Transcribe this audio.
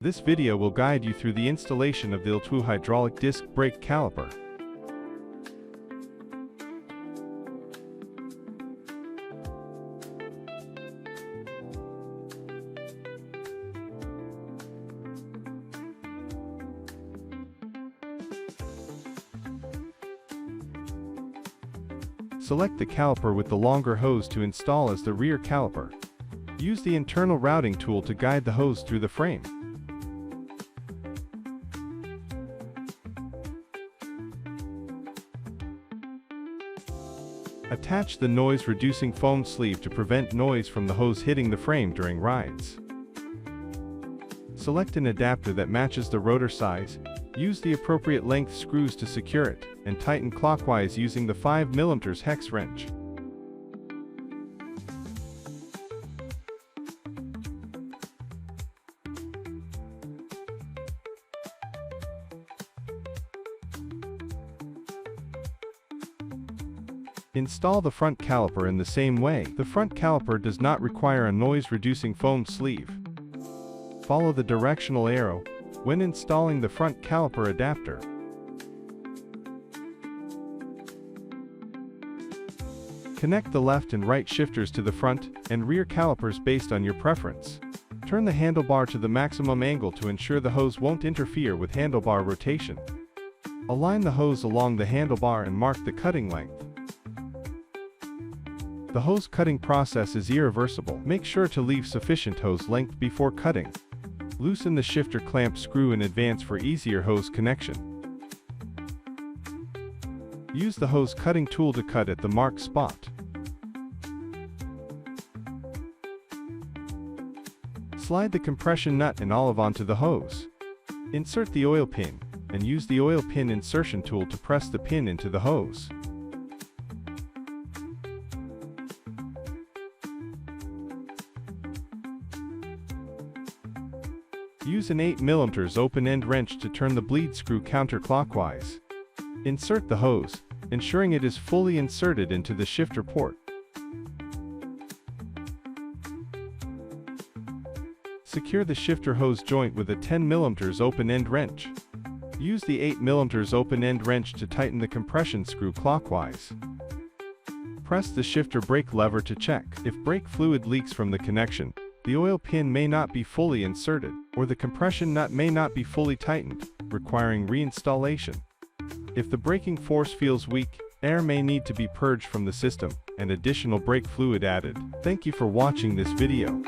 This video will guide you through the installation of the L-TWOO hydraulic disc brake caliper. Select the caliper with the longer hose to install as the rear caliper. Use the internal routing tool to guide the hose through the frame. Attach the noise-reducing foam sleeve to prevent noise from the hose hitting the frame during rides. Select an adapter that matches the rotor size. Use the appropriate length screws to secure it, and tighten clockwise using the 5mm hex wrench. Install the front caliper in the same way. The front caliper does not require a noise-reducing foam sleeve. Follow the directional arrow when installing the front caliper adapter. Connect the left and right shifters to the front and rear calipers based on your preference. Turn the handlebar to the maximum angle to ensure the hose won't interfere with handlebar rotation. Align the hose along the handlebar and mark the cutting length. The hose cutting process is irreversible. Make sure to leave sufficient hose length before cutting. Loosen the shifter clamp screw in advance for easier hose connection. Use the hose cutting tool to cut at the marked spot. Slide the compression nut and olive onto the hose. Insert the oil pin, and use the oil pin insertion tool to press the pin into the hose. Use an 8mm open-end wrench to turn the bleed screw counterclockwise. Insert the hose, ensuring it is fully inserted into the shifter port. Secure the shifter hose joint with a 10mm open-end wrench. Use the 8mm open-end wrench to tighten the compression screw clockwise. Press the shifter brake lever to check. If brake fluid leaks from the connection, the oil pin may not be fully inserted, or the compression nut may not be fully tightened, requiring reinstallation. If the braking force feels weak, air may need to be purged from the system, and additional brake fluid added. Thank you for watching this video.